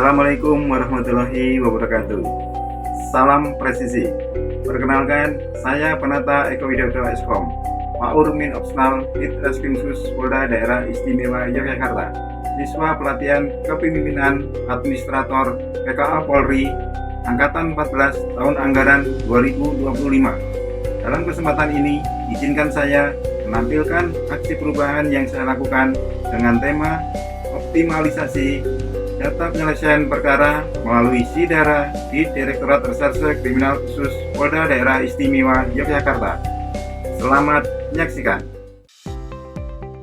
Assalamualaikum warahmatullahi wabarakatuh. Salam presisi. Perkenalkan, saya Penata Eko Widodo Eskom, Maur Min Opsional Ditreskrim Sus Polda Daerah Istimewa Yogyakarta, siswa pelatihan kepemimpinan administrator PKA Polri Angkatan 14 tahun anggaran 2025. Dalam kesempatan ini, izinkan saya menampilkan aksi perubahan yang saya lakukan dengan tema optimalisasi data penyelesaian perkara melalui SIDARA di Direktorat Reserse Kriminal Khusus Polda Daerah Istimewa Yogyakarta. Selamat menyaksikan.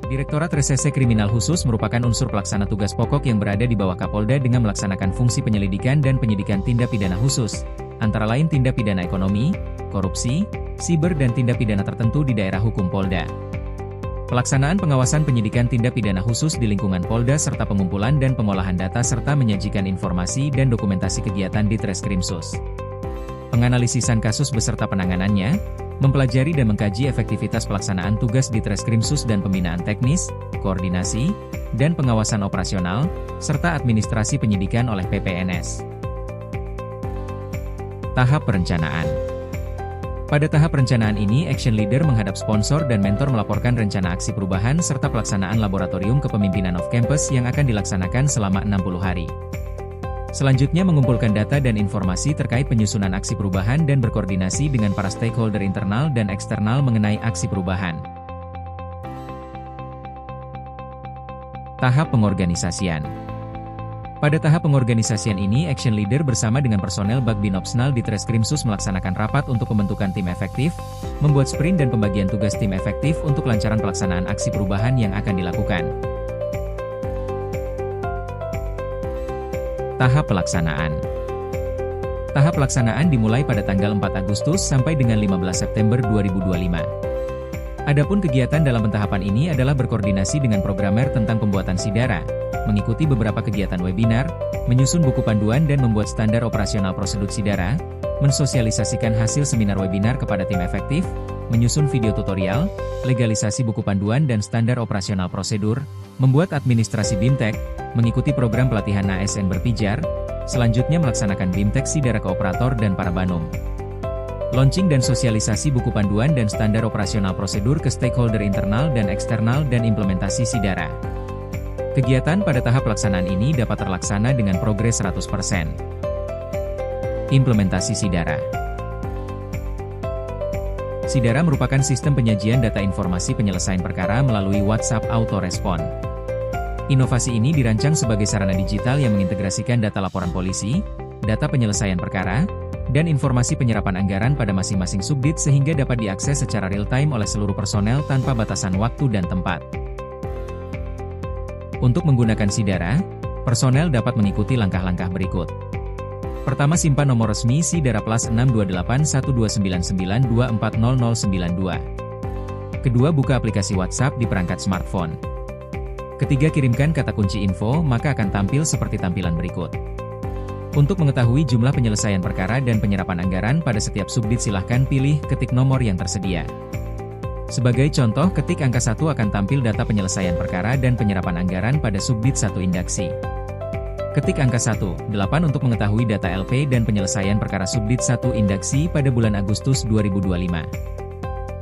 Direktorat Reserse Kriminal Khusus merupakan unsur pelaksana tugas pokok yang berada di bawah Kapolda dengan melaksanakan fungsi penyelidikan dan penyidikan tindak pidana khusus, antara lain tindak pidana ekonomi, korupsi, siber dan tindak pidana tertentu di daerah hukum Polda. Pelaksanaan pengawasan penyidikan tindak pidana khusus di lingkungan Polda serta pengumpulan dan pengolahan data serta menyajikan informasi dan dokumentasi kegiatan di Treskrimsus. Penganalisisan kasus beserta penanganannya, mempelajari dan mengkaji efektivitas pelaksanaan tugas di Treskrimsus dan pembinaan teknis, koordinasi, dan pengawasan operasional, serta administrasi penyidikan oleh PPNS. Tahap perencanaan. Pada tahap perencanaan ini, Action Leader menghadap sponsor dan mentor melaporkan rencana aksi perubahan serta pelaksanaan laboratorium kepemimpinan off-campus yang akan dilaksanakan selama 60 hari. Selanjutnya mengumpulkan data dan informasi terkait penyusunan aksi perubahan dan berkoordinasi dengan para stakeholder internal dan eksternal mengenai aksi perubahan. Tahap pengorganisasian. Pada tahap pengorganisasian ini, Action Leader bersama dengan personel Bagbin Opsional di Treskrimsus melaksanakan rapat untuk pembentukan tim efektif, membuat sprint dan pembagian tugas tim efektif untuk kelancaran pelaksanaan aksi perubahan yang akan dilakukan. Tahap pelaksanaan. Tahap pelaksanaan dimulai pada tanggal 4 Agustus sampai dengan 15 September 2025. Adapun kegiatan dalam pentahapan ini adalah berkoordinasi dengan programmer tentang pembuatan SIDARA, mengikuti beberapa kegiatan webinar, menyusun buku panduan dan membuat standar operasional prosedur SIDARA, mensosialisasikan hasil seminar webinar kepada tim efektif, menyusun video tutorial, legalisasi buku panduan dan standar operasional prosedur, membuat administrasi BIMTEK, mengikuti program pelatihan ASN berpijar, selanjutnya melaksanakan BIMTEK SIDARA ke operator dan para banum. Launching dan sosialisasi buku panduan dan standar operasional prosedur ke stakeholder internal dan eksternal dan implementasi SIDARA. Kegiatan pada tahap pelaksanaan ini dapat terlaksana dengan progres 100%. Implementasi SIDARA. SIDARA merupakan sistem penyajian data informasi penyelesaian perkara melalui WhatsApp Autorespon. Inovasi ini dirancang sebagai sarana digital yang mengintegrasikan data laporan polisi, data penyelesaian perkara, dan informasi penyerapan anggaran pada masing-masing subdit sehingga dapat diakses secara real-time oleh seluruh personel tanpa batasan waktu dan tempat. Untuk menggunakan SIDARA, personel dapat mengikuti langkah-langkah berikut. Pertama, simpan nomor resmi SIDARA Plus 6281299240092. Kedua, buka aplikasi WhatsApp di perangkat smartphone. Ketiga, kirimkan kata kunci info, maka akan tampil seperti tampilan berikut. Untuk mengetahui jumlah penyelesaian perkara dan penyerapan anggaran pada setiap subdit silahkan pilih ketik nomor yang tersedia. Sebagai contoh, ketik angka 1 akan tampil data penyelesaian perkara dan penyerapan anggaran pada subdit 1 indaksi. Ketik angka 1, 8 untuk mengetahui data LP dan penyelesaian perkara subdit 1 indaksi pada bulan Agustus 2025.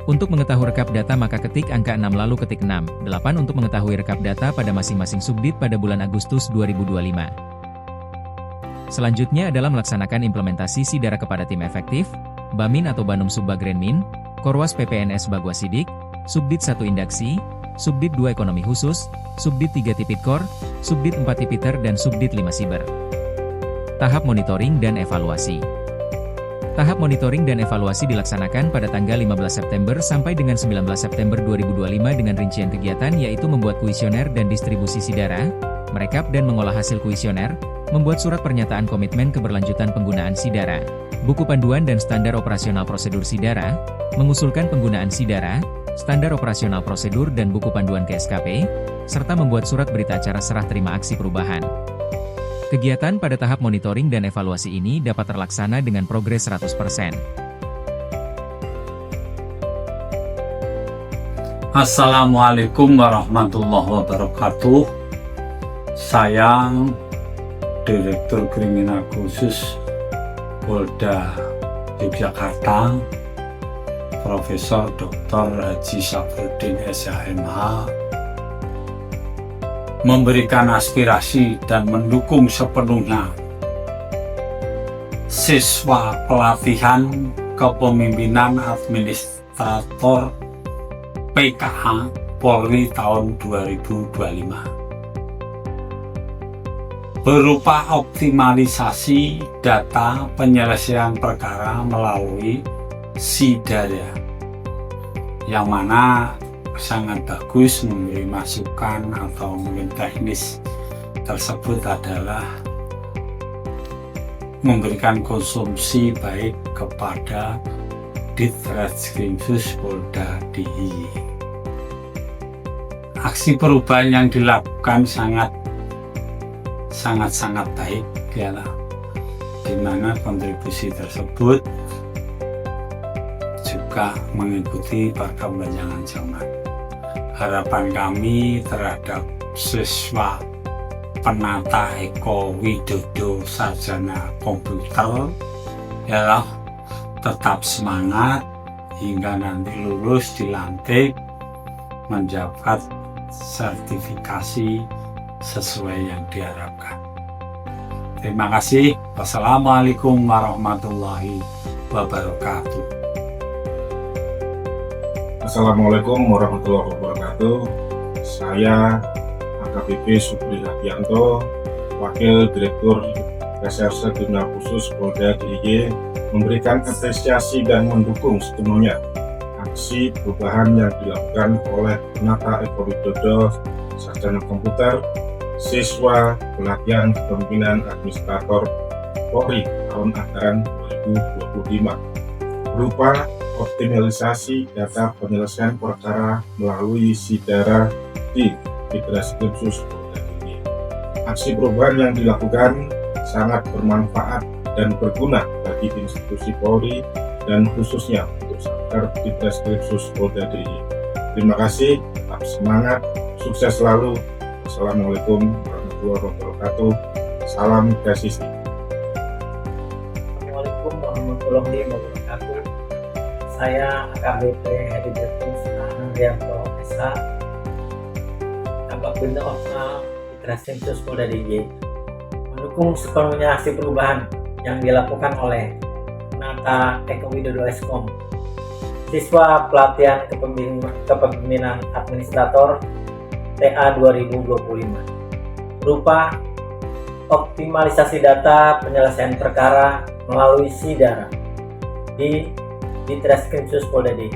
Untuk mengetahui rekap data maka ketik angka 6 lalu ketik 6, 8 untuk mengetahui rekap data pada masing-masing subdit pada bulan Agustus 2025. Selanjutnya adalah melaksanakan implementasi SIDARA kepada tim efektif, Bamin atau Banum Subbagrenmin, Korwas PPNS Bagwasidik, Subdit 1 Indaksi, Subdit 2 Ekonomi Khusus, Subdit 3 Tipikor, Subdit 4 Tipiter dan Subdit 5 Siber. Tahap monitoring dan evaluasi. Tahap monitoring dan evaluasi dilaksanakan pada tanggal 15 September sampai dengan 19 September 2025 dengan rincian kegiatan yaitu membuat kuesioner dan distribusi SIDARA, merekap dan mengolah hasil kuesioner, membuat surat pernyataan komitmen keberlanjutan penggunaan SIDARA, buku panduan dan standar operasional prosedur SIDARA, mengusulkan penggunaan SIDARA, standar operasional prosedur dan buku panduan ke SKP, serta membuat surat berita acara serah terima aksi perubahan. Kegiatan pada tahap monitoring dan evaluasi ini dapat terlaksana dengan progres 100%. Assalamualaikum warahmatullahi wabarakatuh. Saya Direktur Kriminal Khusus Polda Yogyakarta, Profesor Dr. Haji Syafruddin SHMH, memberikan aspirasi dan mendukung sepenuhnya siswa pelatihan kepemimpinan administrator PKA Polri tahun 2025 berupa optimalisasi data penyelesaian perkara melalui SIDARA, yang mana sangat bagus memberi masukan atau mungkin teknis tersebut adalah memberikan konsumsi baik kepada Ditreskrimsus Polda DIY. Aksi perubahan yang dilakukan sangat baik, ya, di mana kontribusi tersebut juga mengikuti perkembangan zaman. Harapan kami terhadap siswa penata Eko Widodo sarjana komputer ialah tetap semangat hingga nanti lulus dilantik mendapat sertifikasi sesuai yang diharapkan. Terima kasih. Wassalamualaikum warahmatullahi wabarakatuh. Assalamualaikum warahmatullahi wabarakatuh. Saya AKBP Supri Hadianto, Wakil Direktur Reserse Kriminal Khusus Polda DIY, memberikan apresiasi dan mendukung sepenuhnya aksi perubahan yang dilakukan oleh penata Eko Widodo sarjana komputer, siswa pelatihan kepemimpinan administrator Polri tahun anggaran 2025 berupa optimalisasi data penyelesaian perkara melalui SIDARA di Ditreskrimsus Polda DIY. Aksi perubahan yang dilakukan sangat bermanfaat dan berguna bagi institusi Polri dan khususnya untuk Satker Ditreskrimsus Polda DIY. Terima kasih, tetap semangat, sukses selalu. Assalamualaikum warahmatullahi wabarakatuh. Salam presisi. Assalamualaikum warahmatullahi wabarakatuh. Saya AKBP Hedi Bertus Andrianto SH, Kabak Bina Opsnal Ditreskrimsus Polda DIY, mendukung sepenuhnya aksi perubahan yang dilakukan oleh penata Eko Widodo Eskom, siswa pelatihan kepemimpinan administrator TA 2025 berupa optimalisasi data penyelesaian perkara melalui SIDARA di Ditreskrimsus Polda DIY.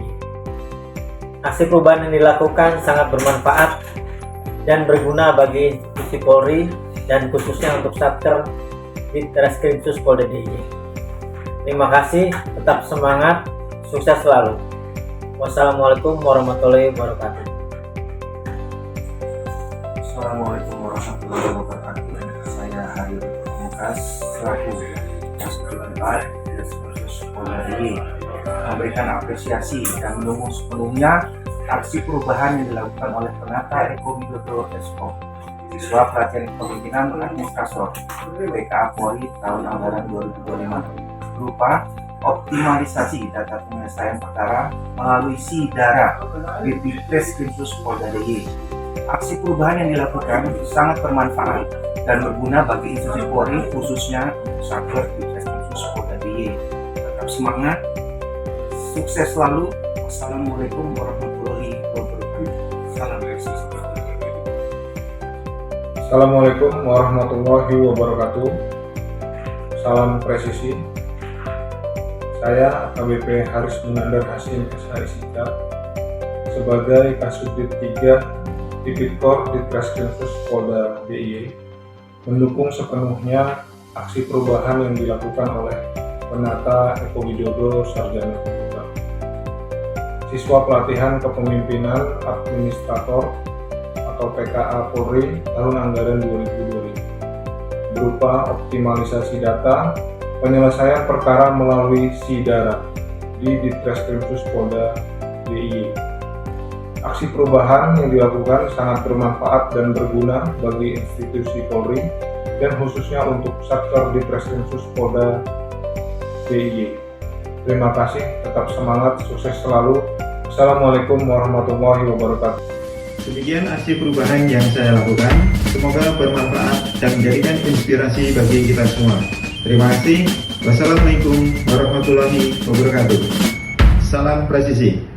Aksi perubahan yang dilakukan sangat bermanfaat dan berguna bagi institusi Polri dan khususnya untuk Satker Ditreskrimsus Polda DIY. Terima kasih, tetap semangat, sukses selalu. Wassalamualaikum warahmatullahi wabarakatuh. Assalamualaikum warahmatullahi wabarakatuh. Saya Hadir Mukas selaku Kasubdit Ditreskrimsus Polda DIY memberikan apresiasi dan mendukung sepenuhnya aksi perubahan yang dilakukan oleh penata Eko Widodo Eskom, siswa pelatihan kepemimpinan administrator PKA Polri tahun anggaran 2025 berupa optimalisasi data penyelesaian perkara melalui SIDARA di Ditreskrimsus Polda DIY. Aksi perubahan yang dilakukan sangat bermanfaat dan berguna bagi institusi Polri khususnya Satker Ditreskrimsus Polda DIY. Tetap semangat, sukses selalu. Wassalamualaikum warahmatullahi wabarakatuh. Salam presisi. Assalamualaikum warahmatullahi wabarakatuh. Salam presisi. Saya AKBP Haris Munandar Hasim SHSIK sebagai Kasubdit 3 Tipikor Ditreskrimsus Polda DIY mendukung sepenuhnya aksi perubahan yang dilakukan oleh penata Eko Widodo sarjana komputer, siswa pelatihan kepemimpinan administrator atau PKA Polri tahun anggaran 2025 berupa optimalisasi data penyelesaian perkara melalui SIDARA di Ditreskrimsus Polda DIY. Aksi perubahan yang dilakukan sangat bermanfaat dan berguna bagi institusi Polri dan khususnya untuk Satker Ditreskrimsus Polda DIY. Terima kasih, tetap semangat, sukses selalu. Assalamualaikum warahmatullahi wabarakatuh. Demikian aksi perubahan yang saya lakukan. Semoga bermanfaat dan menjadikan inspirasi bagi kita semua. Terima kasih. Wassalamualaikum warahmatullahi wabarakatuh. Salam presisi.